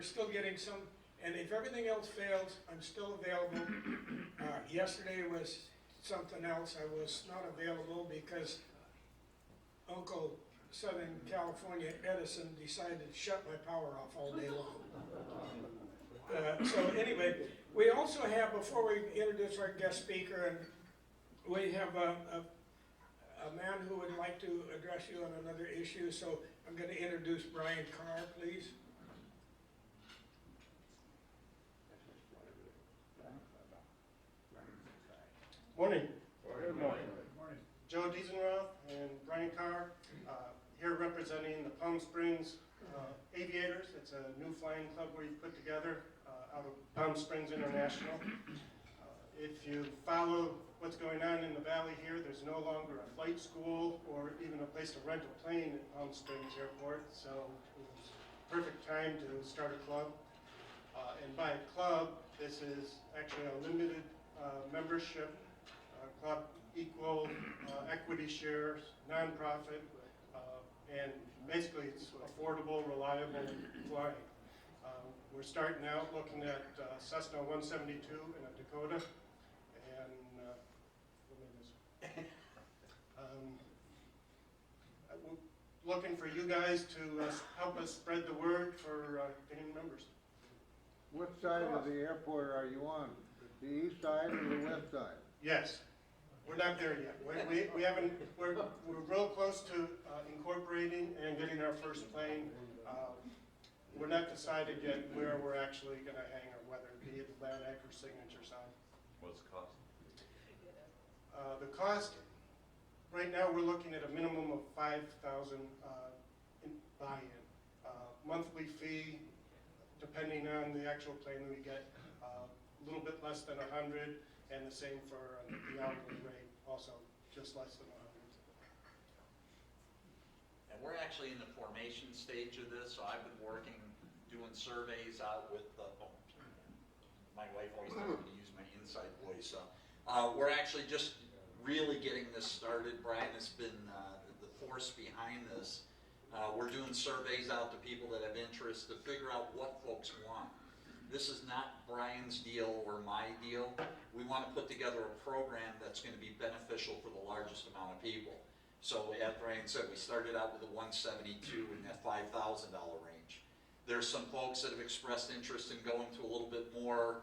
we're still getting some, and if everything else fails, I'm still available. Yesterday was something else. I was not available because Uncle Southern California Edison decided to shut my power off all day long. So anyway, we also have, before we introduce our guest speaker, and we have a man who would like to address you on another issue, so I'm going to introduce Brian Carr, please. Morning. Good morning. Joe Diesenroth and Brian Carr, here representing the Palm Springs Aviators. It's a new flying club we've put together out of Palm Springs International. If you follow what's going on in the valley here, there's no longer a flight school or even a place to rent a plane at Palm Springs Airport, so it was a perfect time to start a club. And by club, this is actually a limited membership club, equal equity shares, nonprofit, and basically it's affordable, reliable flying. We're starting out looking at Cessna 172 in a Dakota, and we're looking for you guys to help us spread the word for getting members. What side of the airport are you on? The east side or the west side? Yes. We're not there yet. We haven't. We're real close to incorporating and getting our first plane. We're not decided yet where we're actually going to hang our whether it be Atlantic or Signature side. What's the cost? The cost right now we're looking at a minimum of $5,000 buy-in. Monthly fee, depending on the actual plane we get, a little bit less than 100. And the same for the hourly rate, also just less than 100. And we're actually in the formation stage of this, so I've been working, doing surveys out with, my wife always tells me to use my inside voice. So we're actually just really getting this started. Brian has been the force behind this. We're doing surveys out to people that have interest to figure out what folks want. This is not Brian's deal or my deal. We want to put together a program that's going to be beneficial for the largest amount of people. So as Brian said, we started out with a 172 in that $5,000 range. There's some folks that have expressed interest in going to a little bit more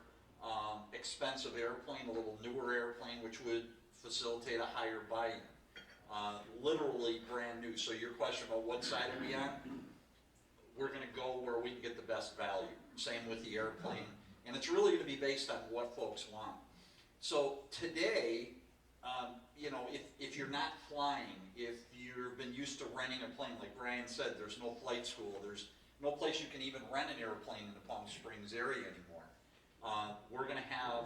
expensive airplane, a little newer airplane, which would facilitate a higher buy-in. Literally brand new. So your question about what side are we on? We're going to go where we can get the best value. Same with the airplane. And it's really going to be based on what folks want. So today, if you're not flying, if you've been used to renting a plane, like Brian said, there's no flight school. There's no place you can even rent an airplane in the Palm Springs area anymore. We're going to have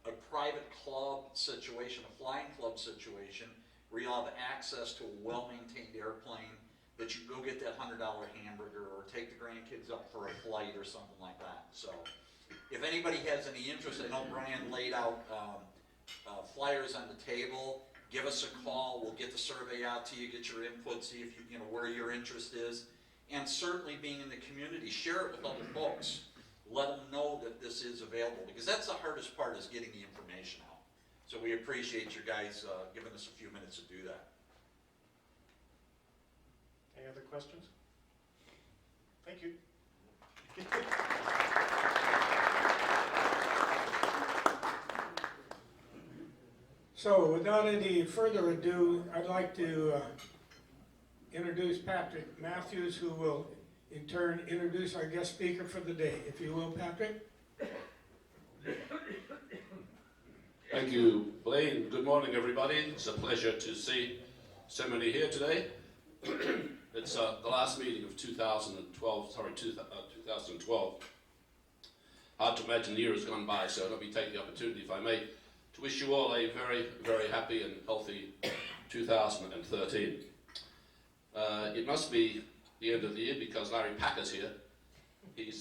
a private club situation, a flying club situation, where you'll have access to a well-maintained airplane that you go get that $100 hamburger or take the grandkids up for a flight or something like that. So if anybody has any interest, I know Brian laid out flyers on the table. Give us a call. We'll get the survey out to you, get your input, see if you know where your interest is. And certainly being in the community, share it with other folks. Let them know that this is available, because that's the hardest part, is getting the information out. So we appreciate you guys giving us a few minutes to do that. Any other questions? Thank you. So without any further ado, I'd like to introduce Patrick Matthews, who will in turn introduce our guest speaker for the day. If you will, Patrick. Thank you, Blaine. Good morning, everybody. It's a pleasure to see so many here today. It's the last meeting of 2012. Hard to imagine the year has gone by, so let me take the opportunity, if I may, to wish you all a very, very happy and healthy 2013. It must be the end of the year because Larry Packer's here. He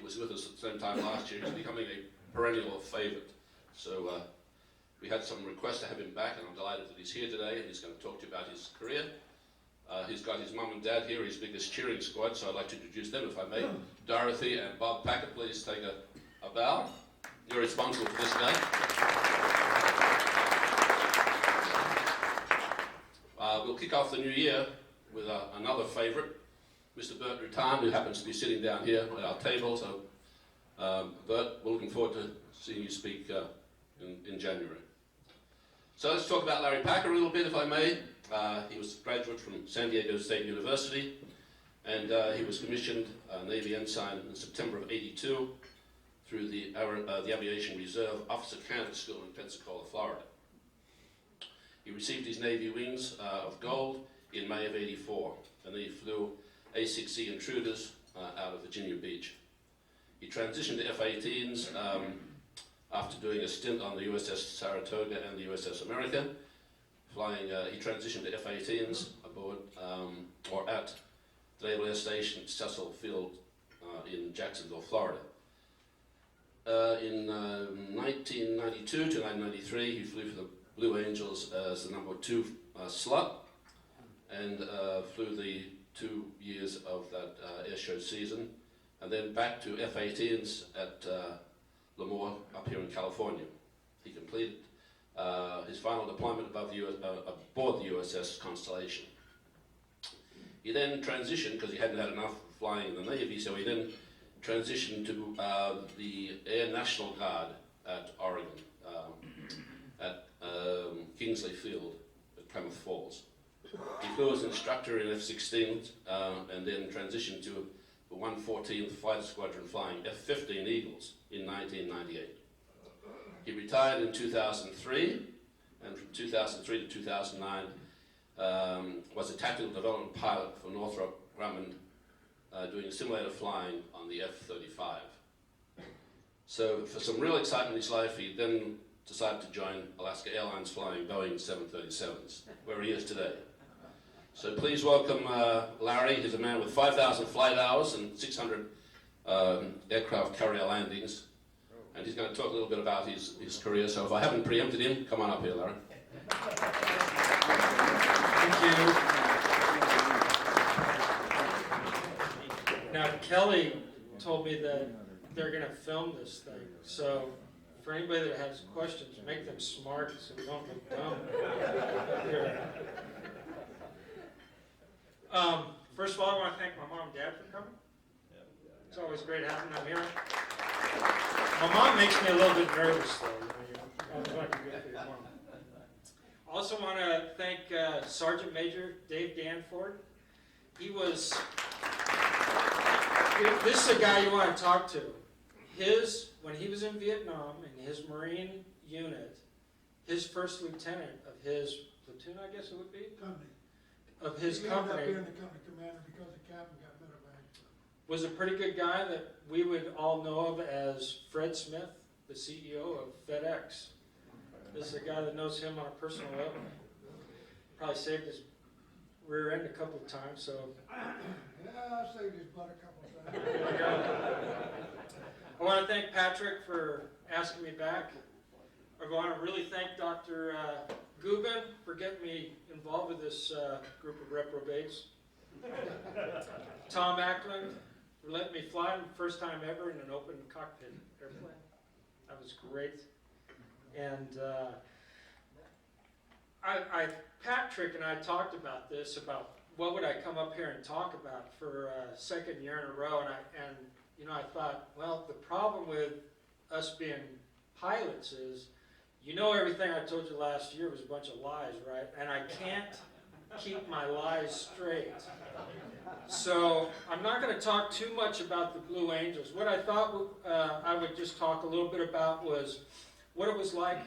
was with us at the same time last year. He's becoming a perennial favourite. So we had some requests to have him back, and I'm delighted that he's here today, and he's going to talk to you about his career. He's got his mum and dad here, his biggest cheering squad, so I'd like to introduce them if I may. Dorothy and Bob Packett, please take a bow. You're responsible for this day. We'll kick off the new year with another favourite, Mr. Bert Rutan, who happens to be sitting down here at our table. So, Bert, we're looking forward to seeing you speak in January. So let's talk about Larry Packer a little bit, if I may. He was a graduate from San Diego State University, and he was commissioned Navy Ensign in September of '82 through the Aviation Reserve Officer Candidate School in Pensacola, Florida. He received his Navy wings of gold in May of '84, and then he flew A6E Intruders out of Virginia Beach. He transitioned to F-18s after doing a stint on the USS Saratoga and the USS America. He transitioned to F-18s aboard or at the Naval Air Station at Cecil Field in Jacksonville, Florida. In 1992 to 1993, he flew for the Blue Angels as the number 2 slot, and flew the 2 years of that air show season, and then back to F-18s at Lemoore up here in California. He completed his final deployment aboard the USS Constellation. He then transitioned, because he hadn't had enough flying in the Navy, so he then transitioned to the Air National Guard at Oregon, at Kingsley Field at Klamath Falls. He flew as instructor in F-16s and then transitioned to the 114th Fighter Squadron flying F-15 Eagles in 1998. He retired in 2003, and from 2003 to 2009 was a tactical development pilot for Northrop Grumman, doing simulator flying on the F-35. So for some real excitement in his life, he then decided to join Alaska Airlines flying Boeing 737s, where he is today. So please welcome Larry. He's a man with 5,000 flight hours and 600 aircraft carrier landings. And he's going to talk a little bit about his career. So if I haven't preempted him, come on up here, Larry. Thank you. Now, Kelly told me that they're going to film this thing. So for anybody that has questions, make them smart so we don't look dumb. Here. First of all, I want to thank my mom and dad for coming. It's always great having them here. My mom makes me a little bit nervous, though. I was like, good for your mom. Also want to thank Sergeant Major Dave Danford. He was, this is a guy you want to talk to. When he was in Vietnam, in his Marine unit, his first lieutenant of his platoon, I guess it would be? Company. Of his He company. ended up being the company commander because the captain got medevac. Was a pretty good guy that we would all know of as Fred Smith, the CEO of FedEx. This is a guy that knows him on a personal level. Probably saved his rear end a couple of times, so. Yeah, I saved his butt a couple of times. I want to thank Patrick for asking me back. I want to really thank Dr. Gubin for getting me involved with this group of reprobates. Tom Ackland for letting me fly the first time ever in an open cockpit airplane. That was great. And Patrick and I talked about this, about what would I come up here and talk about for a second year in a row. And you know, I thought, well, the problem with us being pilots is, you know, everything I told you last year was a bunch of lies, right? And I can't keep my lies straight. So I'm not going to talk too much about the Blue Angels. What I thought I would just talk a little bit about was what it was like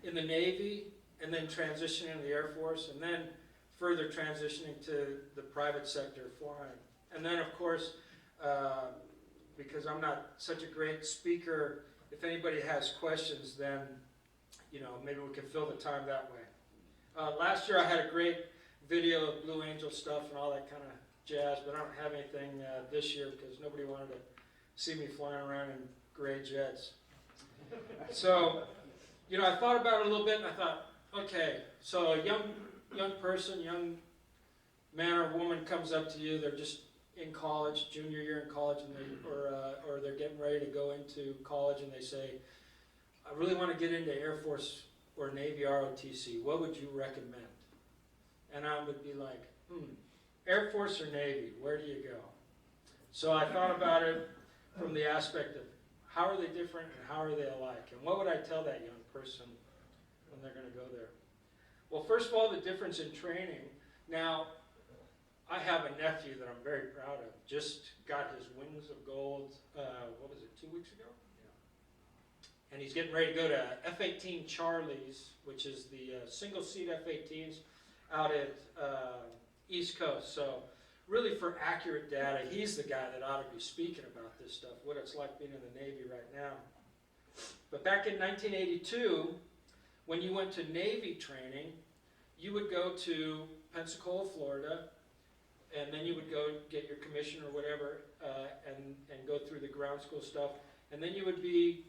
in the Navy, and then transitioning to the Air Force, and then further transitioning to the private sector flying. And then, of course, because I'm not such a great speaker, if anybody has questions, then, you know, maybe we can fill the time that way. Last year I had a great video of Blue Angel stuff and all that kind of jazz, but I don't have anything this year because nobody wanted to see me flying around in gray jets. So, you know, I thought about it a little bit, and I thought, okay, so a young person, young man or woman comes up to you, they're just in college, junior year in college, and or they're getting ready to go into college, and they say, I really want to get into Air Force or Navy ROTC. What would you recommend? And I would be like, Air Force or Navy, where do you go? So I thought about it from the aspect of how are they different and how are they alike? And what would I tell that young person when they're going to go there? Well, first of all, the difference in training. Now, I have a nephew that I'm very proud of. Just got his wings of gold, 2 weeks ago? Yeah. And he's getting ready to go to F-18 Charlies, which is the single-seat F-18s out at East Coast. So really for accurate data, he's the guy that ought to be speaking about this stuff, what it's like being in the Navy right now. But back in 1982, when you went to Navy training, you would go to Pensacola, Florida, and then you would go get your commission or whatever, and go through the ground school stuff. And then you would be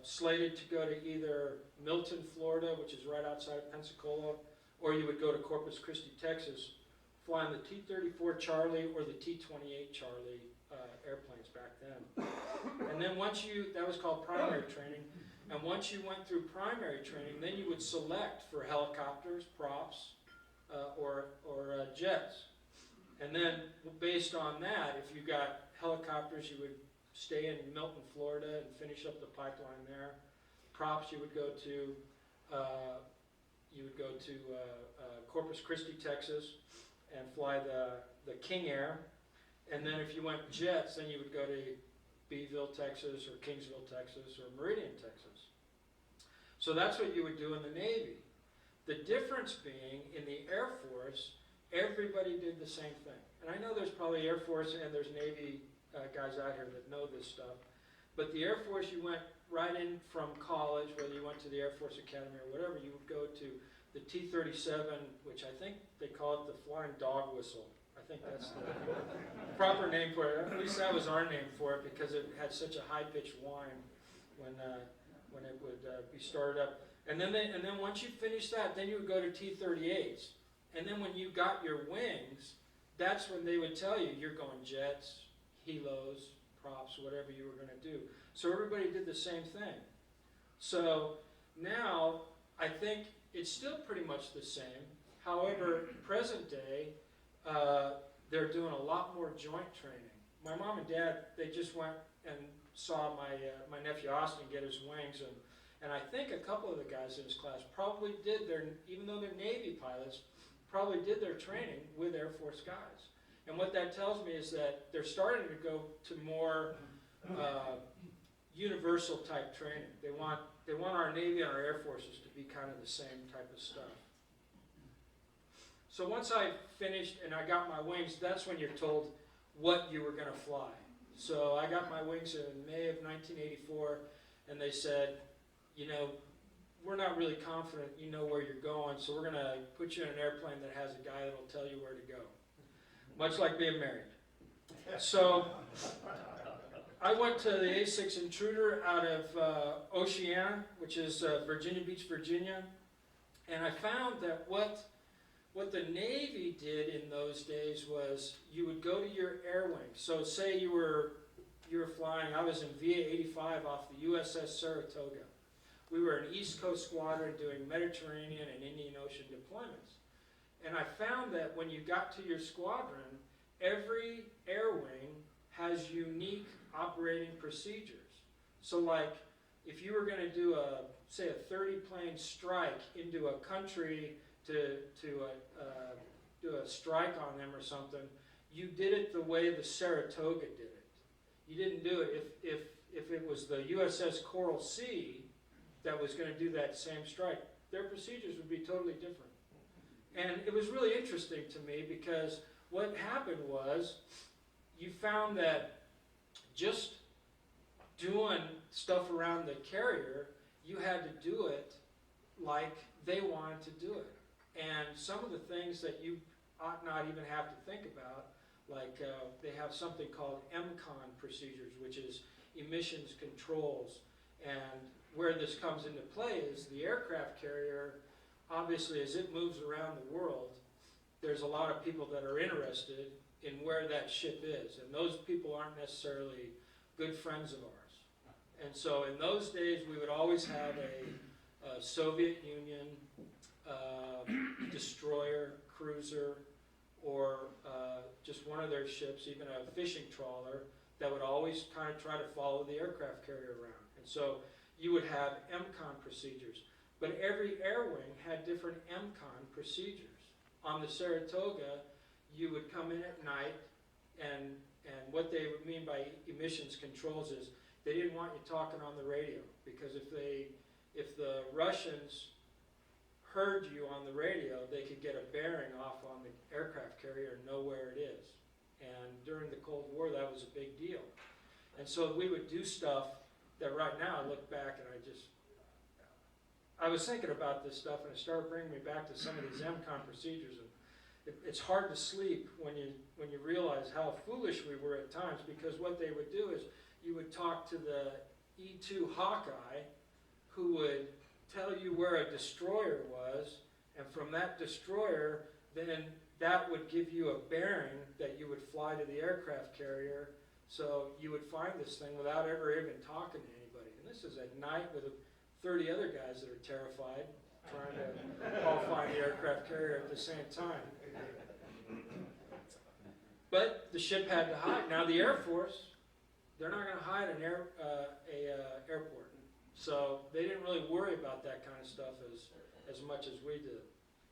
slated to go to either Milton, Florida, which is right outside of Pensacola, or you would go to Corpus Christi, Texas, flying the T-34 Charlie or the T-28 Charlie airplanes back then. And then that was called primary training, and once you went through primary training, then you would select for helicopters, props, or jets. And then based on that, if you got helicopters, you would stay in Milton, Florida and finish up the pipeline there. Props, you would go to Corpus Christi, Texas, and fly the King Air. And then if you went jets, then you would go to Beeville, Texas, or Kingsville, Texas, or Meridian, Texas. So that's what you would do in the Navy. The difference being, in the Air Force, everybody did the same thing. And I know there's probably Air Force and there's Navy guys out here that know this stuff. But the Air Force, you went right in from college, whether you went to the Air Force Academy or whatever, you would go to the T-37, which I think they call it the Flying Dog Whistle. I think that's the proper name for it. At least that was our name for it, because it had such a high-pitched whine when it would be started up. And then once you finished that, then you would go to T-38s. And then when you got your wings, that's when they would tell you you're going jets, helos, props, whatever you were going to do. So everybody did the same thing. So now I think it's still pretty much the same. However, present day, they're doing a lot more joint training. My mom and dad, they just went and saw my nephew Austin get his wings, and I think a couple of the guys in his class probably did even though they're Navy pilots, probably did their training with Air Force guys. And what that tells me is that they're starting to go to more universal type training. They want our Navy and our Air Forces to be kind of the same type of stuff. So once I finished and I got my wings, that's when you're told what you were going to fly. So I got my wings in May of 1984, and they said, we're not really confident you know where you're going, so we're going to put you in an airplane that has a guy that will tell you where to go. Much like being married. So I went to the A6 Intruder out of Oceana, which is Virginia Beach, Virginia, and I found that what the Navy did in those days was you would go to your air wing. So say you were flying, I was in VA-85 off the USS Saratoga. We were an East Coast squadron doing Mediterranean and Indian Ocean deployments. And I found that when you got to your squadron, every air wing has unique operating procedures. So like, if you were going to do say a 30-plane strike into a country to do a strike on them or something, you did it the way the Saratoga did it. You didn't do it if it was the USS Coral Sea that was going to do that same strike. Their procedures would be totally different. And it was really interesting to me because what happened was you found that just doing stuff around the carrier, you had to do it like they wanted to do it. And some of the things that you ought not even have to think about, like they have something called MCON procedures, which is emissions controls. And where this comes into play is the aircraft carrier, obviously as it moves around the world, there's a lot of people that are interested in where that ship is, and those people aren't necessarily good friends of ours. And so in those days, we would always have a Soviet Union destroyer, cruiser, or just one of their ships, even a fishing trawler, that would always kind of try to follow the aircraft carrier around. And so you would have MCON procedures, but every air wing had different MCON procedures. On the Saratoga, you would come in at night, and what they would mean by emissions controls is they didn't want you talking on the radio, because if the Russians heard you on the radio, they could get a bearing off on the aircraft carrier and know where it is. And during the Cold War, that was a big deal. And so we would do stuff that right now I look back and I was thinking about this stuff, and it started bringing me back to some of these MCON procedures. And it's hard to sleep when you realize how foolish we were at times, because what they would do is you would talk to the E-2 Hawkeye, who would tell you where a destroyer was, and from that destroyer, then that would give you a bearing that you would fly to the aircraft carrier, so you would find this thing without ever even talking to anybody. And this is at night with 30 other guys that are terrified, trying to all find the aircraft carrier at the same time. But the ship had to hide. Now the Air Force, they're not going to hide an airport. So they didn't really worry about that kind of stuff as much as we did.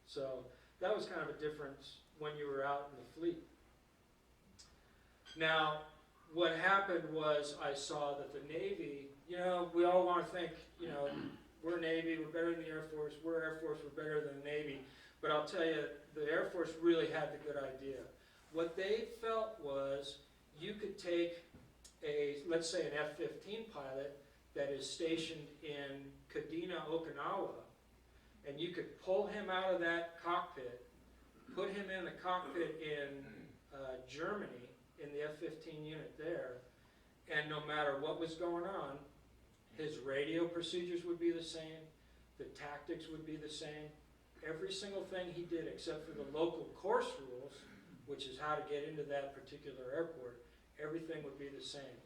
So that was kind of a difference when you were out in the fleet. Now, what happened was I saw that the Navy, we all want to think, we're Navy, we're better than the Air Force, we're Air Force, we're better than the Navy. But I'll tell you, the Air Force really had the good idea. What they felt was you could take let's say an F-15 pilot that is stationed in Kadena, Okinawa, and you could pull him out of that cockpit, put him in the cockpit in Germany, in the F-15 unit there, and no matter what was going on, his radio procedures would be the same, the tactics would be the same, every single thing he did except for the local course rules, which is how to get into that particular airport, everything would be the same.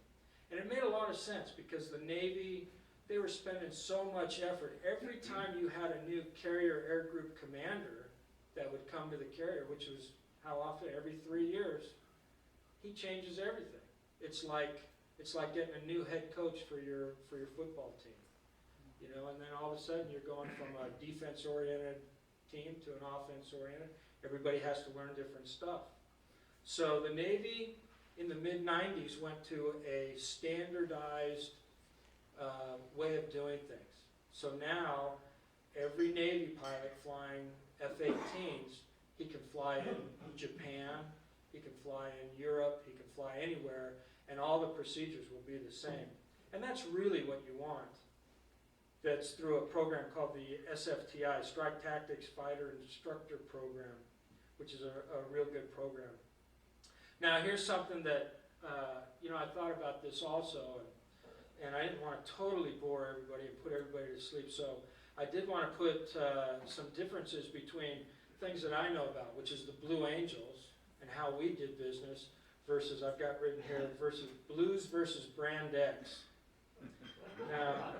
And it made a lot of sense, because the Navy, they were spending so much effort. Every time you had a new carrier air group commander that would come to the carrier, which was how often? Every 3 years, he changes everything. It's like getting a new head coach for your football team. And then all of a sudden you're going from a defense-oriented team to an offense-oriented. Everybody has to learn different stuff. So the Navy in the mid-90s went to a standardized way of doing things. So now every Navy pilot flying F-18s, he can fly in Japan, he can fly in Europe, he can fly anywhere, and all the procedures will be the same. And that's really what you want. That's through a program called the SFTI, Strike Tactics Fighter Instructor Program, which is a real good program. Now here's something that, I thought about this also, and I didn't want to totally bore everybody and put everybody to sleep, so I did want to put some differences between things that I know about, which is the Blue Angels and how we did business, versus, I've got written here, versus Blues versus Brand X. Now,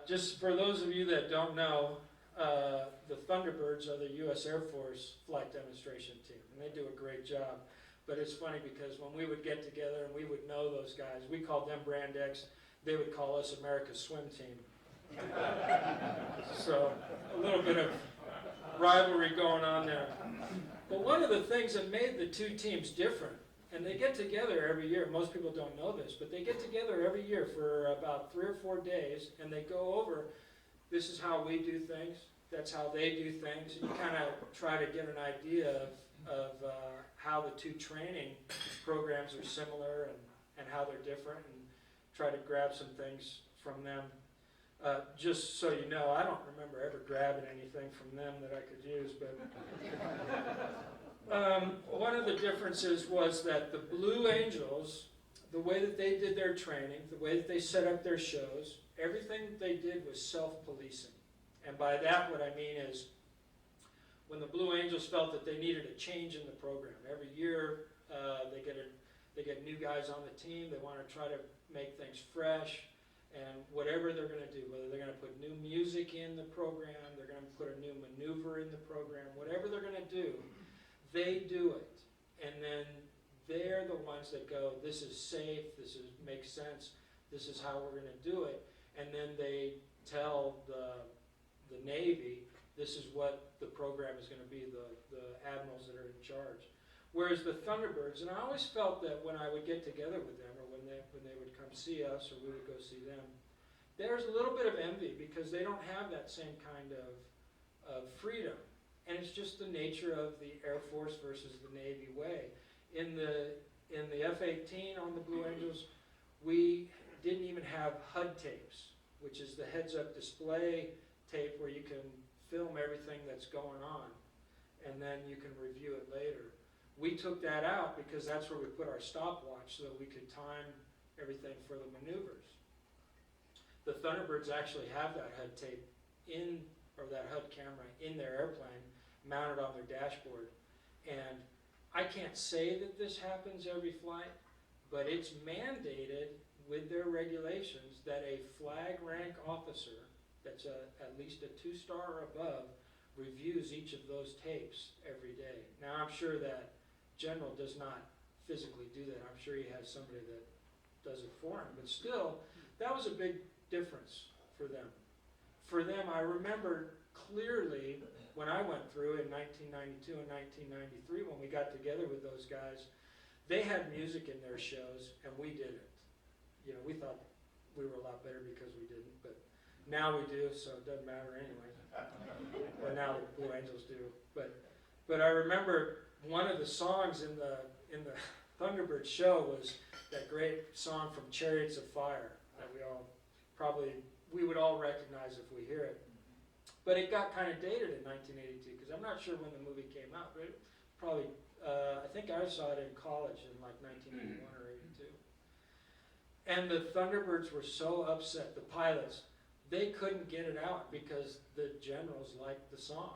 just for those of you that don't know, the Thunderbirds are the U.S. Air Force flight demonstration team, and they do a great job. But it's funny because when we would get together and we would know those guys, we called them Brand X, they would call us America's Swim Team. So a little bit of rivalry going on there. But one of the things that made the two teams different, and they get together every year, most people don't know this, but they get together every year for about 3 or 4 days, and they go over, this is how we do things, that's how they do things, and you kind of try to get an idea of how the two training programs are similar and how they're different, and try to grab some things from them. Just so you know, I don't remember ever grabbing anything from them that I could use, but one of the differences was that the Blue Angels, the way that they did their training, the way that they set up their shows, everything they did was self-policing. And by that what I mean is, when the Blue Angels felt that they needed a change in the program. Every year, they get new guys on the team. They want to try to make things fresh, and whatever they're going to do, whether they're going to put new music in the program, they're going to put a new maneuver in the program, whatever they're going to do, they do it. And then they're the ones that go, this is safe, makes sense, this is how we're going to do it. And then they tell the Navy, this is what the program is going to be, the admirals that are in charge. Whereas the Thunderbirds, and I always felt that when I would get together with them, or when they would come see us, or we would go see them, there's a little bit of envy because they don't have that same kind of freedom. And it's just the nature of the Air Force versus the Navy way. In the F-18 on the Blue Angels, we didn't even have HUD tapes, which is the heads-up display tape where you can film everything that's going on, and then you can review it later. We took that out because that's where we put our stopwatch so that we could time everything for the maneuvers. The Thunderbirds actually have that HUD tape or that HUD camera in their airplane mounted on their dashboard. And I can't say that this happens every flight, but it's mandated with their regulations that a flag rank officer that's at least a 2-star or above reviews each of those tapes every day. Now I'm sure that General does not physically do that. I'm sure he has somebody that does it for him. But still, that was a big difference for them. For them, I remember clearly when I went through in 1992 and 1993 when we got together with those guys, they had music in their shows and we didn't. You know, we thought we were a lot better because we didn't, but now we do, so it doesn't matter anyway. Or now the Blue Angels do. But I remember one of the songs in the Thunderbird show was that great song from Chariots of Fire that we would all recognize if we hear it. But it got kind of dated in 1982 because I'm not sure when the movie came out. But probably, I think I saw it in college in like 1981 or 82. And the Thunderbirds were so upset, the pilots, they couldn't get it out because the generals liked the song.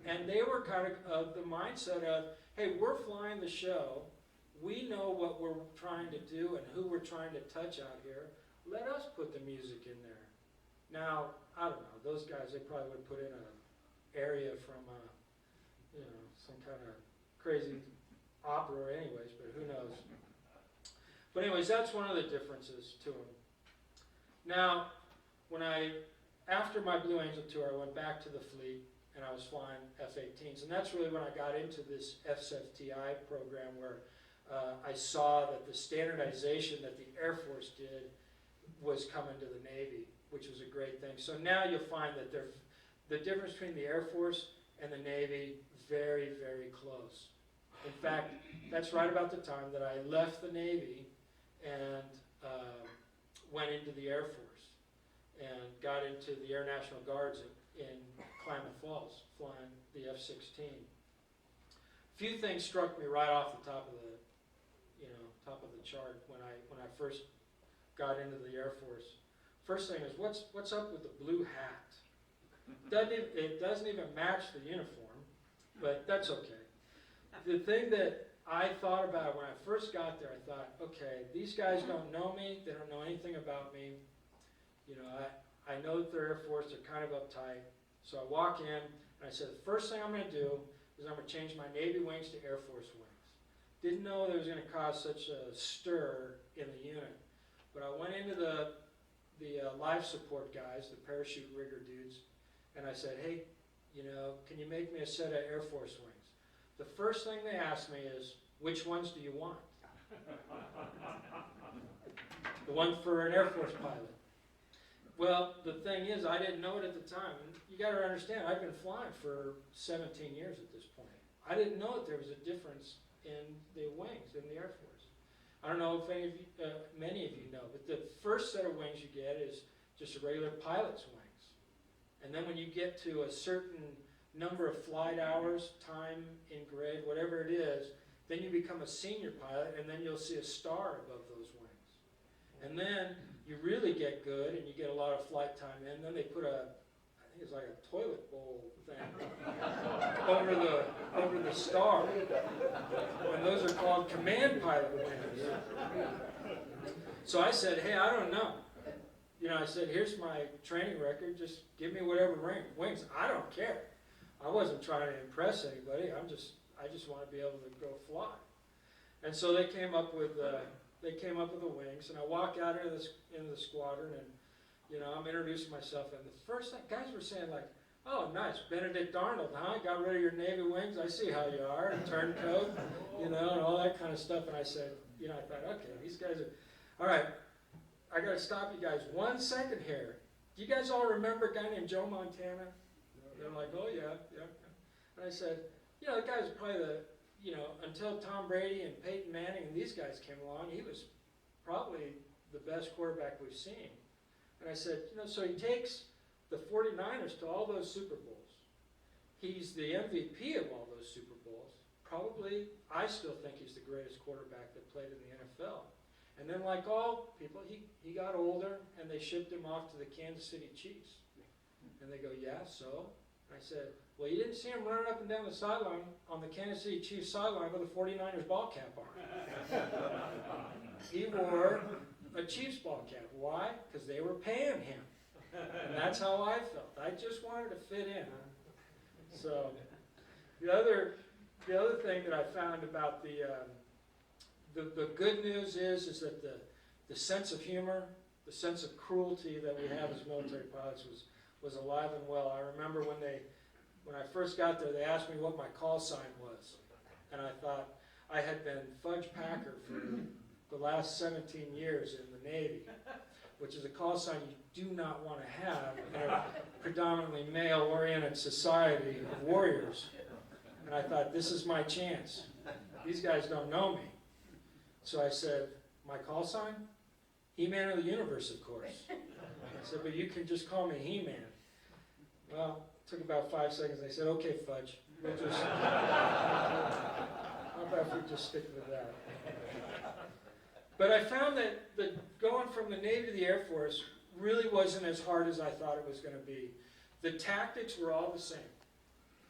And they were kind of the mindset of, hey, we're flying the show. We know what we're trying to do and who we're trying to touch out here. Let us put the music in there. Now, I don't know, those guys, they probably would put in an area from, some kind of crazy opera anyways, but who knows. But anyways, that's one of the differences to them. Now, after my Blue Angel tour, I went back to the fleet and I was flying F-18s. And that's really when I got into this FSFTI program where I saw that the standardization that the Air Force did was coming to the Navy, which was a great thing. So now you'll find that the difference between the Air Force and the Navy, very, very close. In fact, that's right about the time that I left the Navy and went into the Air Force and got into the Air National Guards in Klamath Falls, flying the F-16. Few things struck me right off the top of the chart when I first got into the Air Force. First thing is, what's up with the blue hat? It doesn't even match the uniform, but that's okay. The thing that I thought about when I first got there, I thought, okay, these guys don't know me, they don't know anything about me. You know, I know that they're Air Force, they're kind of uptight. So I walk in and I said, the first thing I'm going to do is I'm going to change my Navy wings to Air Force wings. Didn't know that it was going to cause such a stir in the unit. But I went into the life support guys, the parachute rigger dudes, and I said, hey, can you make me a set of Air Force wings? The first thing they asked me is, which ones do you want? The one for an Air Force pilot. Well, the thing is, I didn't know it at the time. And you got to understand, I've been flying for 17 years at this point. I didn't know that there was a difference in the wings in the Air Force. I don't know if many of you know, but the first set of wings you get is just a regular pilot's wings. And then when you get to a certain number of flight hours, time in grid, whatever it is, then you become a senior pilot, and then you'll see a star above those wings. And then you really get good, and you get a lot of flight time in. Then they put think it's like a toilet bowl thing over the star. And those are called command pilot wings. So I said, hey, I don't know. You know, I said, here's my training record, just give me whatever wings. I don't care. I wasn't trying to impress anybody. I just want to be able to go fly. And so they came up with the wings, and I walk out into the squadron, and you know, I'm introducing myself, and the first thing, guys were saying like, oh, nice, Benedict Arnold, huh? Got rid of your Navy wings, I see how you are, and turncoat, you know, and all that kind of stuff. And I said, you know, I thought, okay, these guys are, all right, I got to stop you guys 1 second here. Do you guys all remember a guy named Joe Montana? They're like, oh, yeah. And I said, you know, the guy was probably you know, until Tom Brady and Peyton Manning and these guys came along, he was probably the best quarterback we've seen. And I said, you know, so he takes the 49ers to all those Super Bowls. He's the MVP of all those Super Bowls. Probably, I still think he's the greatest quarterback that played in the NFL. And then like all people, he got older, and they shipped him off to the Kansas City Chiefs. And they go, yeah, so? And I said, well, you didn't see him running up and down the sideline on the Kansas City Chiefs sideline with a 49ers ball cap on. He wore a Chiefs ball cap. Why? Because they were paying him. And that's how I felt. I just wanted to fit in. So the other thing that I found about the good news is that the sense of humor, the sense of cruelty that we have as military pilots was alive and well. I remember when I first got there, they asked me what my call sign was. And I thought I had been Fudge Packer for the last 17 years in the Navy, which is a call sign you do not want to have in a predominantly male-oriented society of warriors. And I thought, this is my chance. These guys don't know me. So I said, my call sign? He-Man of the Universe, of course. I said, but you can just call me He-Man. Well, it took about 5 seconds. They said, okay, Fudge. We'll just, how about if we just stick with that? But I found that going from the Navy to the Air Force really wasn't as hard as I thought it was going to be. The tactics were all the same.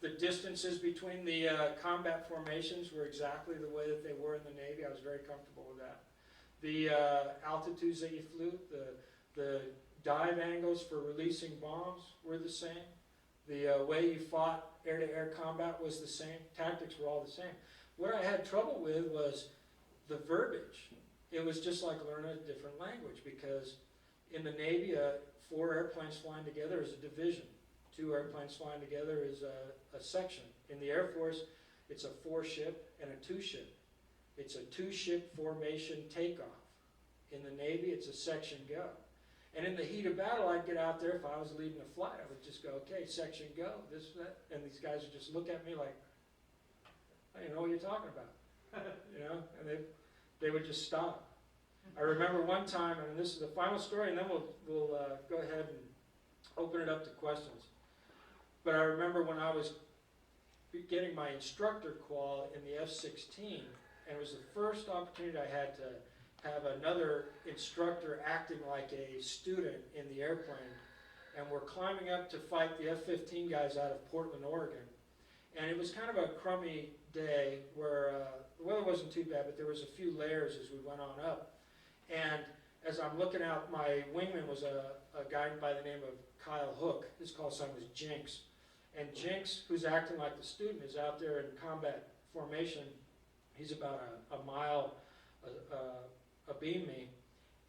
The distances between the combat formations were exactly the way that they were in the Navy. I was very comfortable with that. The altitudes that you flew, the dive angles for releasing bombs were the same. The way you fought air-to-air combat was the same. Tactics were all the same. What I had trouble with was the verbiage. It was just like learning a different language, because in the Navy, 4 airplanes flying together is a division. 2 airplanes flying together is a section. In the Air Force, it's a 4-ship and a 2-ship. It's a 2-ship formation takeoff. In the Navy, it's a section go. And in the heat of battle, I'd get out there. If I was leading a flight, I would just go, okay, section go, this, that. And these guys would just look at me like, I don't know what you're talking about. You know, and they would just stop. I remember one time, and this is the final story, and then we'll go ahead and open it up to questions. But I remember when I was getting my instructor qual in the F-16, and it was the first opportunity I had to have another instructor acting like a student in the airplane. And we're climbing up to fight the F-15 guys out of Portland, Oregon. And it was kind of a crummy day where the weather wasn't too bad, but there was a few layers as we went on up. And as I'm looking out, my wingman was a guy by the name of Kyle Hook. His call sign was Jinx. And Jinx, who's acting like the student, is out there in combat formation. He's about a mile abeam me.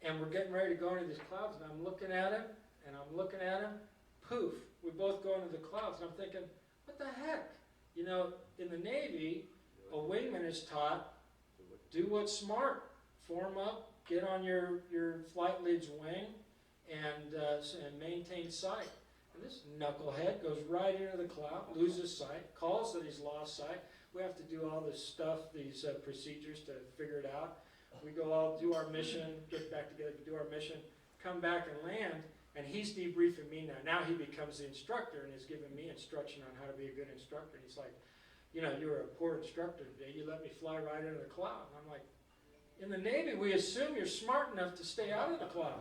And we're getting ready to go into these clouds, and I'm looking at him, and I'm looking at him. Poof, we both go into the clouds. And I'm thinking, what the heck? You know, in the Navy, a wingman is taught, do what's smart. Form up, get on your flight lead's wing, and maintain sight. And this knucklehead goes right into the cloud, loses sight, calls that he's lost sight. We have to do all this stuff, these procedures to figure it out. We go all do our mission, get back together to do our mission, come back and land, and he's debriefing me now. Now he becomes the instructor and is giving me instruction on how to be a good instructor. And he's like, you know, you were a poor instructor today. You let me fly right into the cloud. And I'm like, In the Navy, we assume you're smart enough to stay out of the cloud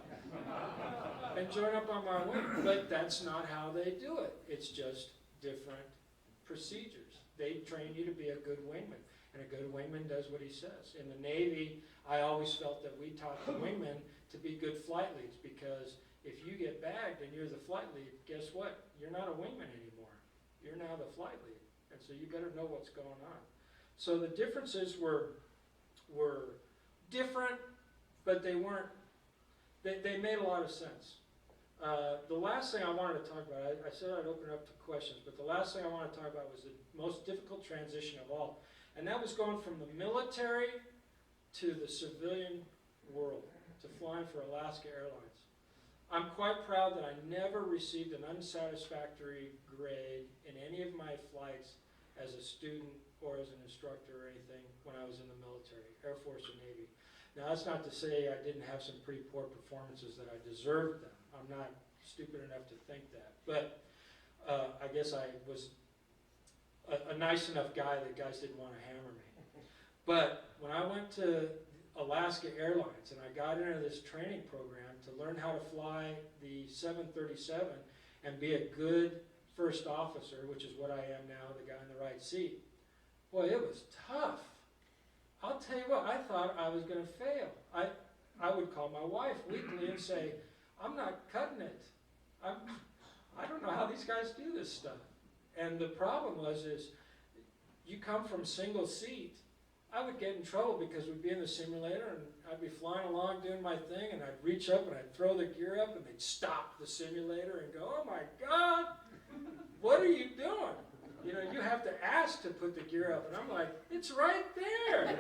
and join up on my wing. But that's not how they do it. It's just different procedures. They train you to be a good wingman, and a good wingman does what he says. In the Navy, I always felt that we taught the wingmen to be good flight leads, because if you get bagged and you're the flight lead, guess what? You're not a wingman anymore. You're now the flight lead, and so you better know what's going on. So the differences were different, but they weren't. They made a lot of sense. The last thing I wanted to talk about, I said I'd open up to questions, but the last thing I wanted to talk about was the most difficult transition of all, and that was going from the military to the civilian world, to flying for Alaska Airlines. I'm quite proud that I never received an unsatisfactory grade in any of my flights as a student or as an instructor or anything when I was in the military, Air Force or Navy. Now, that's not to say I didn't have some pretty poor performances that I deserved them. I'm not stupid enough to think that. But I guess I was a nice enough guy that guys didn't want to hammer me. But when I went to Alaska Airlines and I got into this training program to learn how to fly the 737 and be a good first officer, which is what I am now, the guy in the right seat, boy, it was tough. I'll tell you what, I thought I was going to fail. I would call my wife weekly and say, I'm not cutting it. I don't know how these guys do this stuff. And the problem was you come from single seat. I would get in trouble because we'd be in the simulator and I'd be flying along doing my thing, and I'd reach up and I'd throw the gear up and they'd stop the simulator and go, oh my God, what are you doing? You know, you have to ask to put the gear up, and I'm like, it's right there.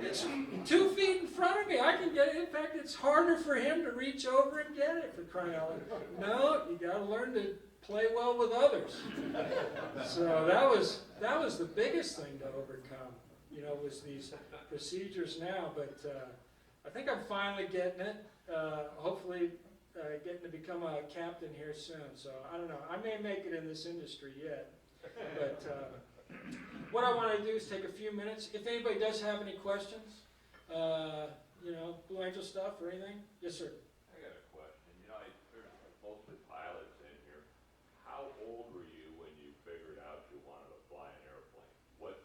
It's 2 feet in front of me. I can get it. In fact, it's harder for him to reach over and get it, for crying out loud. No, you got to learn to play well with others. So that was the biggest thing to overcome. You know, was these procedures now. But I think I'm finally getting it. Hopefully. Getting to become a captain here soon, so I don't know. I may make it in this industry yet, but what I want to do is take a few minutes. If anybody does have any questions, you know, Blue Angel stuff or anything, yes, sir. I got a question. You know, there's mostly pilots in here. How old were you when you figured out you wanted to fly an airplane? What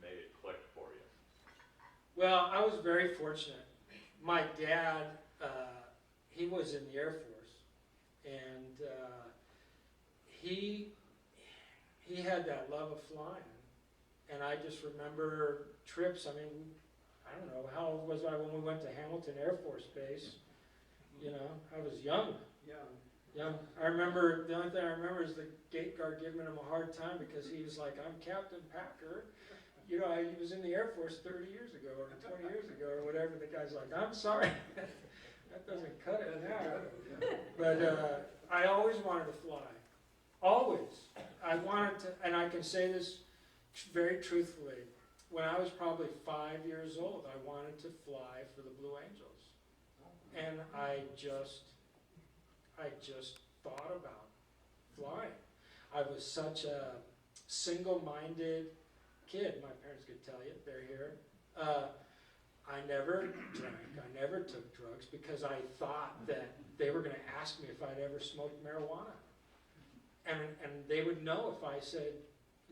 made it click for you? Well, I was very fortunate. My dad. He was in the Air Force, and he had that love of flying, and I just remember trips. I mean, I don't know, how old was I when we went to Hamilton Air Force Base? You know, I was young. Young. I remember, the only thing I remember is the gate guard giving him a hard time because he was like, I'm Captain Packer. You know, he was in the Air Force 30 years ago or 20 years ago or whatever. The guy's like, I'm sorry. That doesn't cut it now. But I always wanted to fly. Always. I wanted to, and I can say this very truthfully. When I was probably 5 years old, I wanted to fly for the Blue Angels. And I just thought about flying. I was such a single-minded kid. My parents could tell you, they're here. I never drank, I never took drugs because I thought that they were going to ask me if I'd ever smoked marijuana. And they would know if I said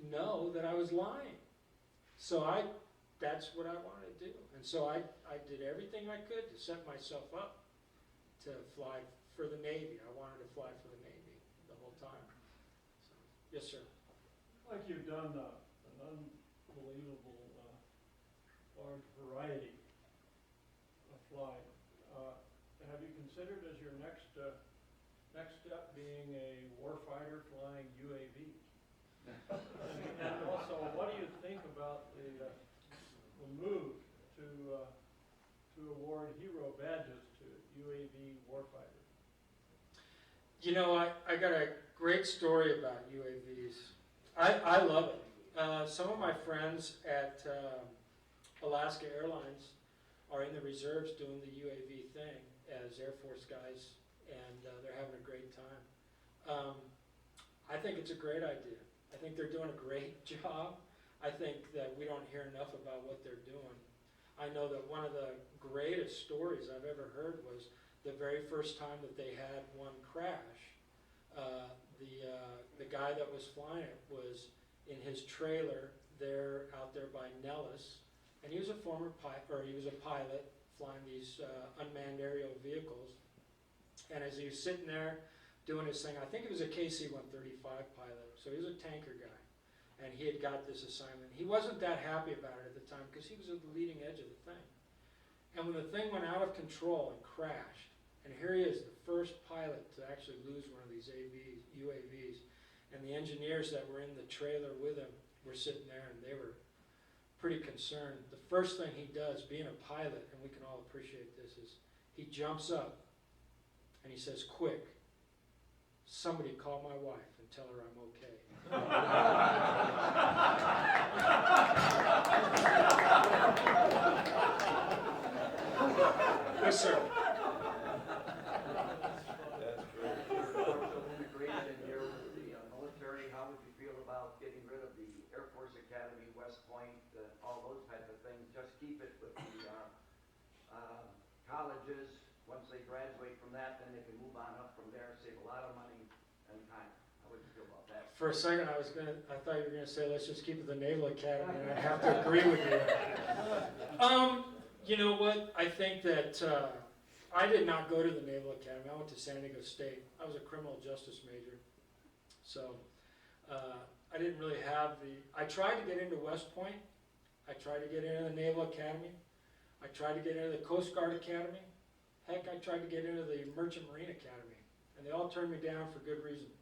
no that I was lying. So that's what I wanted to do. And so I did everything I could to set myself up to fly for the Navy. I wanted to fly for the Navy the whole time. So, yes, sir. Like you've done an unbelievable large variety of flying. Have you considered as your next step being a warfighter flying UAVs? And also, what do you think about the move to award hero badges to UAV warfighters? You know, I got a great story about UAVs. I love it. Some of my friends at Alaska Airlines are in the reserves doing the UAV thing as Air Force guys, and they're having a great time. I think it's a great idea. I think they're doing a great job. I think that we don't hear enough about what they're doing. I know that one of the greatest stories I've ever heard was the very first time that they had one crash. The guy that was flying it was in his trailer there out there by Nellis, and he was a pilot flying these unmanned aerial vehicles. And as he was sitting there doing his thing, I think it was a KC-135 pilot, so he was a tanker guy, and he had got this assignment. He wasn't that happy about it at the time because he was at the leading edge of the thing. And when the thing went out of control and crashed, and here he is, the first pilot to actually lose one of these UAVs, and the engineers that were in the trailer with him were sitting there, and they were pretty concerned. The first thing he does, being a pilot, and we can all appreciate this, is he jumps up and he says, "Quick, somebody call my wife and tell her I'm okay." Yes, sir. That's great. Social integration here with the military, how would you feel about getting rid of the Air Force Academy, West Point, all those type of things? Just keep it with the colleges. Once they graduate from that, then they can move on up from there, save a lot of money and time. How would you feel about that? For a second, I thought you were going to say, let's just keep it the Naval Academy, and I have to agree with you. You know what? I think that I did not go to the Naval Academy. I went to San Diego State. I was a criminal justice major. So I didn't really have I tried to get into West Point. I tried to get into the Naval Academy. I tried to get into the Coast Guard Academy. Heck, I tried to get into the Merchant Marine Academy. And they all turned me down for good reason.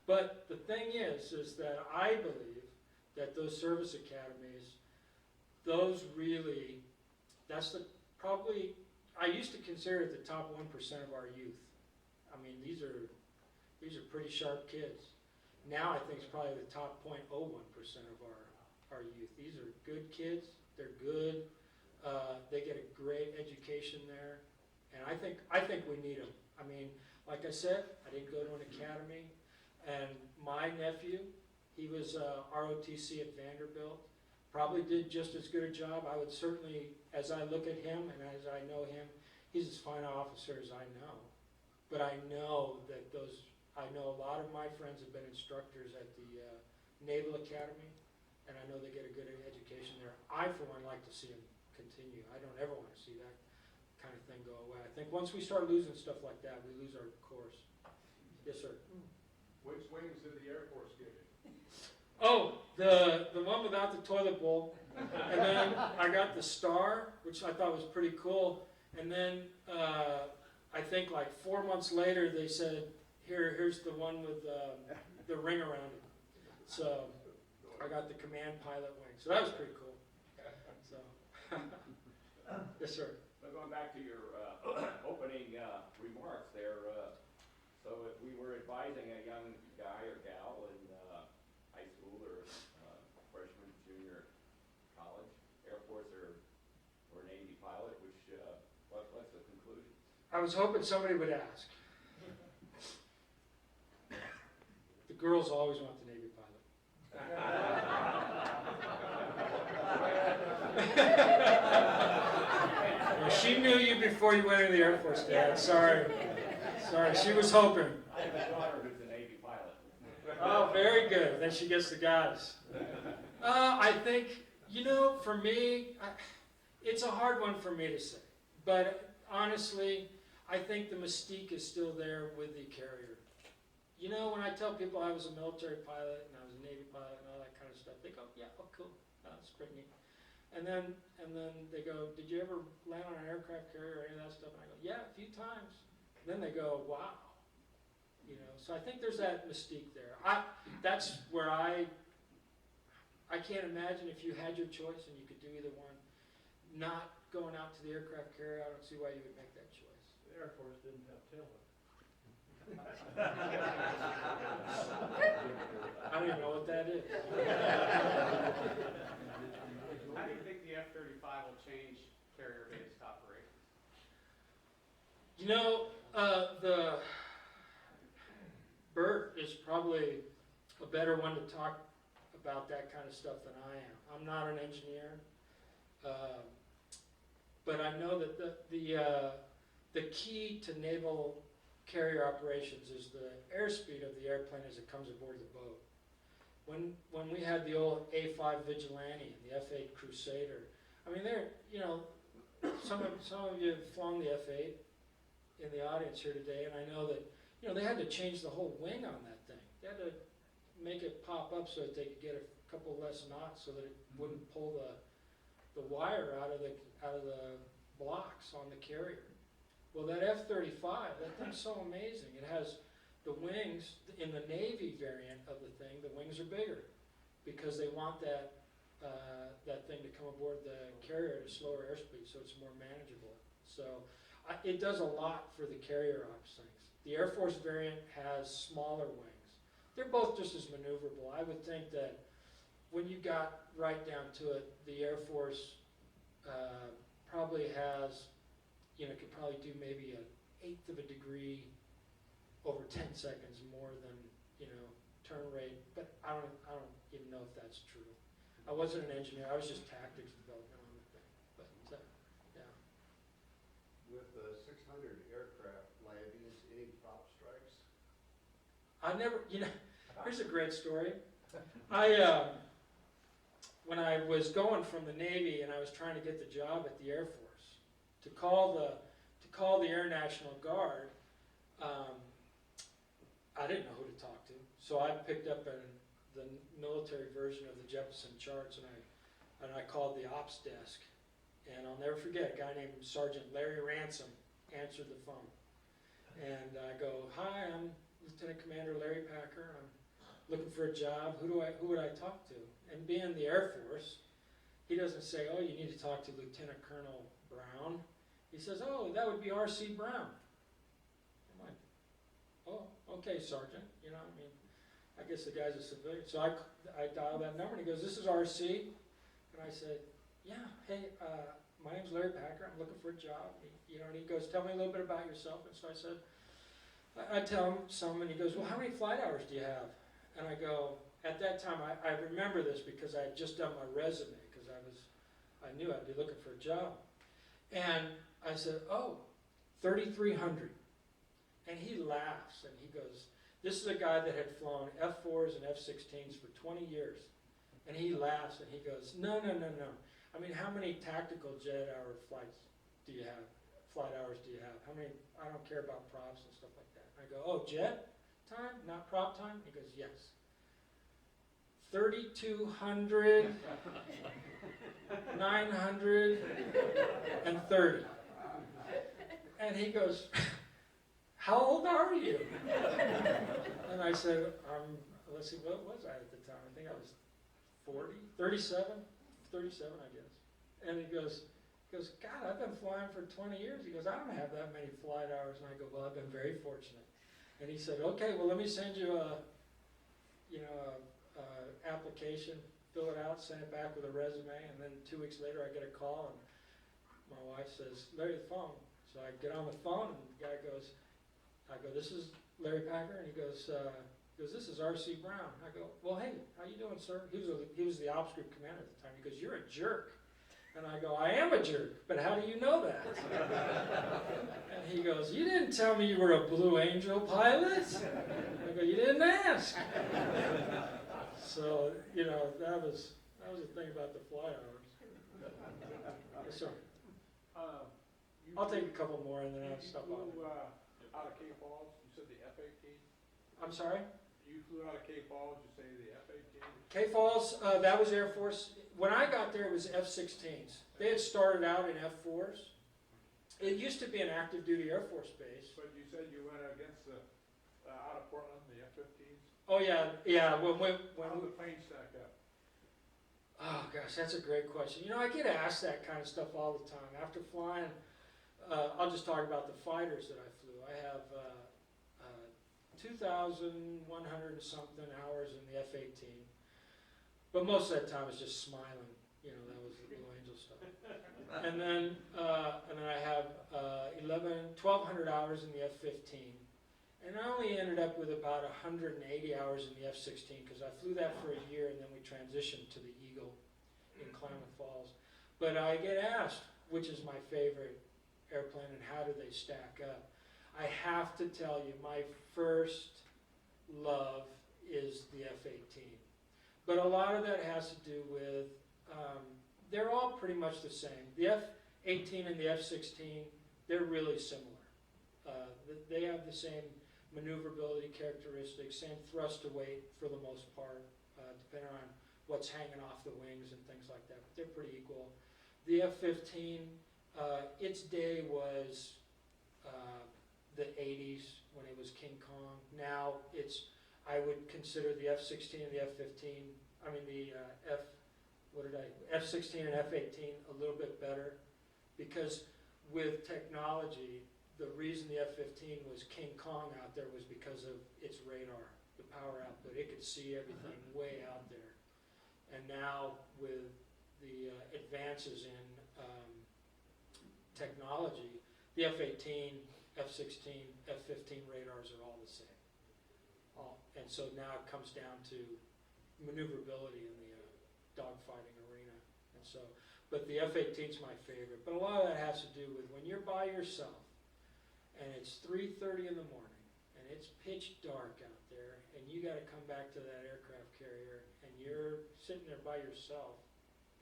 But the thing is that I believe that those service academies, those really, I used to consider it the top 1% of our youth. I mean, these are pretty sharp kids. Now I think it's probably the top 0.01% of our youth. These are good kids. They're good. They get a great education there. And I think we need them. I mean, like I said, I didn't go to an academy. And my nephew, he was ROTC at Vanderbilt. Probably did just as good a job. I would certainly, as I look at him and as I know him, he's as fine an officer as I know. But I know that I know a lot of my friends have been instructors at the Naval Academy, and I know they get a good education there. I, for one, like to see them continue. I don't ever want to see that kind of thing go away. I think once we start losing stuff like that, we lose our course. Yes, sir. Which wings did the Air Force give you? Oh, the one without the toilet bowl. And then I got the star, which I thought was pretty cool. And then I think like 4 months later they said, here's the one with the ring around it. So I got the command pilot wing. So that was pretty cool. So yes, sir. So going back to your opening remarks there, so if we were advising a young guy or gal in high school or freshman, junior college, Air Force or Navy pilot, what's the conclusion? I was hoping somebody would ask. The girls always want the Navy pilot. Well, she knew you before you went into the Air Force, Dad. Sorry, she was hoping. I have a daughter who's a Navy pilot. Oh, very good. Then she gets the guys. I think, for me, it's a hard one for me to say. But honestly, I think the mystique is still there with the carrier. When I tell people I was a military pilot and I was a Navy pilot and all that kind of stuff, they go, yeah, oh, cool. That's pretty neat. And then they go, did you ever land on an aircraft carrier or any of that stuff? And I go, yeah, a few times. And then they go, wow. So I think there's that mystique there. That's where I can't imagine if you had your choice and you could do either one, not going out to the aircraft carrier. I don't see why you would make that choice. The Air Force didn't have tailhook. I don't even know what that is. How do you think the F-35 will change carrier-based operations? The bird is probably a better one to talk about that kind of stuff than I am. I'm not an engineer, but I know that the key to naval carrier operations is the airspeed of the airplane as it comes aboard the boat. When we had the old A5 Vigilante and the F8 Crusader, I mean, some of you have flown the F8 in the audience here today, and I know that, they had to change the whole wing on that thing. They had to make it pop up so that they could get a couple less knots so that it wouldn't pull the wire out of the blocks on the carrier. Well, that F-35, that thing's so amazing. It has the wings, in the Navy variant of the thing, the wings are bigger because they want that thing to come aboard the carrier at a slower airspeed so it's more manageable. So it does a lot for the carrier ops things. The Air Force variant has smaller wings. They're both just as maneuverable. I would think that when you got right down to it, the Air Force probably has, could probably do maybe 1/8 of a degree over 10 seconds more than, turn rate. But I don't even know if that's true. I wasn't an engineer. I was just tactics development on the thing. But yeah. With the 600 aircraft landings, any prop strikes? I never, here's a great story. When I was going from the Navy and I was trying to get the job at the Air Force, to call the Air National Guard, I didn't know who to talk to. So I picked up the military version of the Jeppesen charts and I called the ops desk. And I'll never forget, a guy named Sergeant Larry Ransom answered the phone. And I go, "Hi, I'm Lieutenant Commander Larry Packer. I'm looking for a job. Who would I talk to?" And being the Air Force, he doesn't say, "Oh, you need to talk to Lieutenant Colonel Brown." He says, "Oh, that would be R.C. Brown." I'm like, "Oh, okay, Sergeant." I guess the guy's a civilian. So I dial that number and he goes, "This is R.C." And I said, "Yeah, hey, my name's Larry Packer. I'm looking for a job." And he goes, "Tell me a little bit about yourself." And so I said, I tell him some, and he goes, "Well, how many flight hours do you have?" And I go, at that time, I remember this because I had just done my resume, because I knew I'd be looking for a job. And I said, "Oh, 3,300. And he laughs, and he goes, this is a guy that had flown F-4s and F-16s for 20 years. And he laughs, and he goes, no. I mean, how many tactical jet hour flights do you have? Flight hours do you have? How many? I don't care about props and stuff like that." I go, "Oh, jet time, not prop time?" He goes, "Yes." 3,200, 930. And he goes, "How old are you?" And I said, let's see, what was I at the time? I think I was 40, 37, I guess. And he goes, "God, I've been flying for 20 years. He goes, "I don't have that many flight hours." And I go, "Well, I've been very fortunate." And he said, "Okay, well, let me send you a application, fill it out, send it back with a resume." And then 2 weeks later, I get a call, and my wife says, "Larry, the phone." So I get on the phone, and the guy goes, I go, "This is Larry Packer," and he goes, "This is R.C. Brown." I go, "Well, hey, how you doing, sir?" He was the ops group commander at the time. He goes, "You're a jerk." And I go, "I am a jerk, but how do you know that?" And he goes, "You didn't tell me you were a Blue Angel pilot." I go, "You didn't ask." So, that was the thing about the flight hours. Yes, sir. I'll take a couple more and then I'll stop on. You flew out of Cape Falls, you said the F-18? I'm sorry? You flew out of Cape Falls, you say the F-18? Cape Falls, that was Air Force. When I got there, it was F-16s. They had started out in F-4s. It used to be an active duty Air Force base. But you said you went against out of Portland, the F-15s? Oh yeah. How did the plane stack up? Oh gosh, that's a great question. I get asked that kind of stuff all the time. After flying, I'll just talk about the fighters that I flew. I have 2,100 and something hours in the F-18. But most of that time was just smiling. That was the Blue Angel stuff. And then I have 1,200 hours in the F-15. And I only ended up with about 180 hours in the F-16 because I flew that for a year and then we transitioned to the Eagle in Klamath Falls. But I get asked, which is my favorite airplane and how do they stack up? I have to tell you, my first love is the F-18. But a lot of that has to do with, they're all pretty much the same. The F-18 and the F-16, they're really similar. They have the same maneuverability characteristics, same thrust to weight for the most part, depending on what's hanging off the wings and things like that. But they're pretty equal. The F-15, its day was the 80s when it was King Kong. Now I would consider the F-16 and the F-15, I mean the F-16 and F-18 a little bit better, because with technology, the reason the F-15 was King Kong out there was because of its radar, the power output. It could see everything way out there. And now with the advances in technology, the F-18, F-16, F-15 radars are all the same. And so now it comes down to maneuverability in the dogfighting arena. And so, but the F-18 is my favorite. But a lot of that has to do with when you're by yourself and it's 3:30 in the morning and it's pitch dark out there and you got to come back to that aircraft carrier and you're sitting there by yourself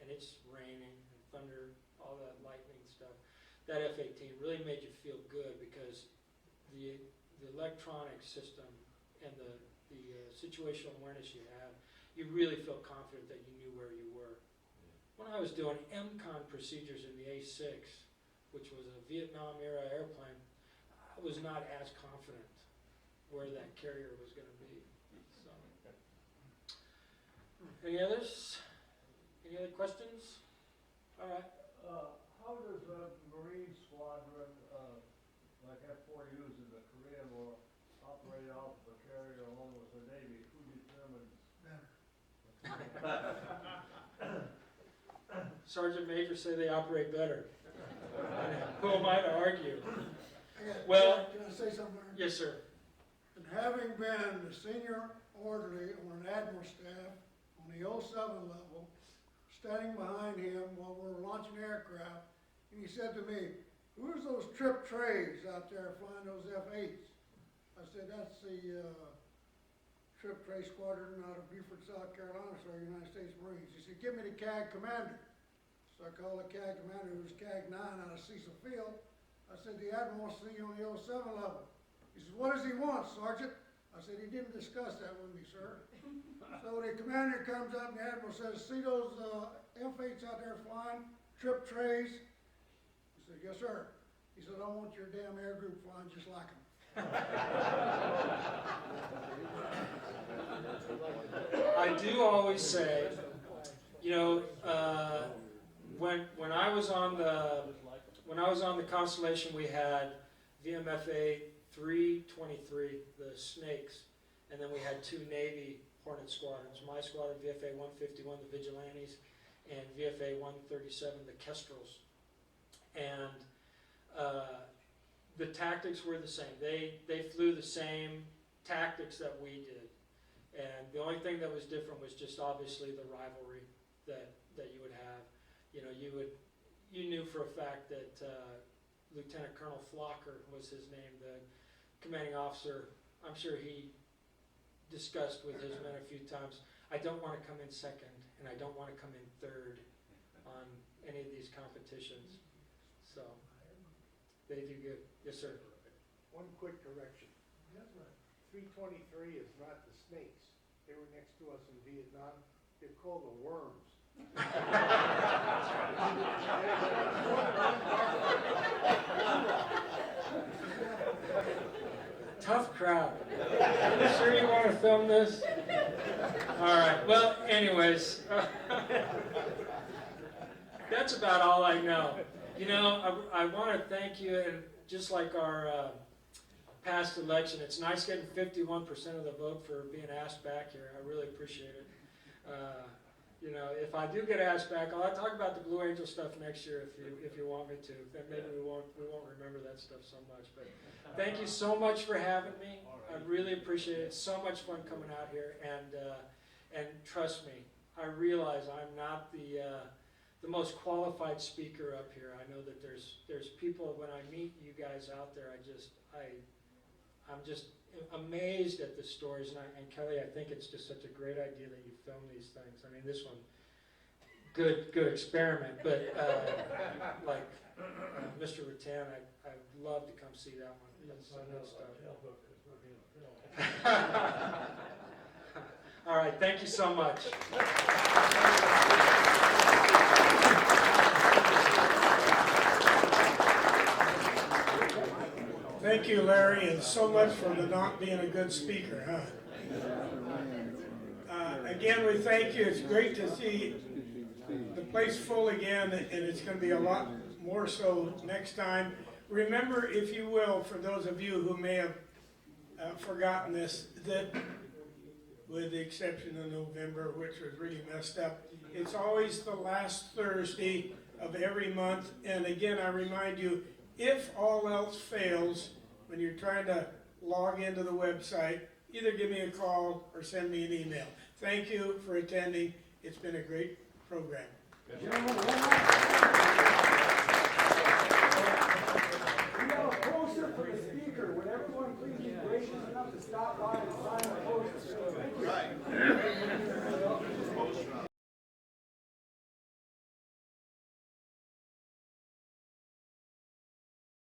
and it's raining and thunder, all that lightning stuff. That F-18 really made you feel good because the electronic system and the situational awareness you have, you really feel confident that you knew where you were. When I was doing MCON procedures in the A-6, which was a Vietnam-era airplane, I was not as confident where that carrier was going to be. So, any others? Any other questions? All right. How does a Marine squadron, like F-4Us in the Korean War, operate out of a carrier along with the Navy? Who determines? Sergeant Major say they operate better. Who am I to argue? Well, can I say something? Yes, sir. And having been the senior orderly on an admiral staff on the 07 level, standing behind him while we were launching aircraft, and he said to me, "Who's those trip trays out there flying those F-8s?" I said, "That's the trip tray squadron out of Beaufort, South Carolina, sir, United States Marines." He said, "Give me the CAG commander." So I called the CAG commander, who was CAG 9 out of Cecil Field. I said, "The admiral wants to see you on the 07 level." He says, "What does he want, Sergeant?" I said, "He didn't discuss that with me, sir." So the commander comes up and the admiral says, "See those F-8s out there flying, trip trays?" He said, "Yes, sir." He said, "I want your damn air group flying just like them." I do always say, you know, when I was on the Constellation, we had VMFA 323, the Snakes, and then we had two Navy Hornet squadrons. My squadron, VFA 151, the Vigilantes, and VFA 137, the Kestrels. And the tactics were the same. They flew the same tactics that we did. And the only thing that was different was just obviously the rivalry that you would have. You know, you knew for a fact that Lieutenant Colonel Flocker was his name, the commanding officer. I'm sure he discussed with his men a few times, "I don't want to come in second, and I don't want to come in third on any of these competitions." So they do good. Yes, sir. One quick correction. 323 is not the Snakes. They were next to us in Vietnam. They're called the Worms. Tough crowd. You sure you want to film this? All right. Well, anyways, that's about all I know. You know, I want to thank you, and just like our past election, it's nice getting 51% of the vote for being asked back here. I really appreciate it. You you know, if I do get asked back, I'll talk about the Blue Angel stuff next year if you want me to. Then maybe we won't remember that stuff so much. But thank you so much for having me. I really appreciate it. It's so much fun coming out here, and trust me, I realize I'm not the most qualified speaker up here. I know that there's people, when I meet you guys out there, I'm just amazed at the stories, and Kelly, I think it's just such a great idea that you film these things. I mean, this one, good experiment, but like Mr. Rattan, I'd love to come see that one. That's some good stuff. All right, thank you so much. Thank you, Larry, and so much for the not being a good speaker, huh? Again, we thank you. It's great to see the place full again, and it's going to be a lot more so next time. Remember, if you will, for those of you who may have forgotten this, that with the exception of November, which was really messed up, it's always the last Thursday of every month. And again, I remind you, if all else fails, when you're trying to log into the website, either give me a call or send me an email. Thank you for attending. It's been a great program. We have a poster for the speaker. Would everyone please be gracious enough to stop by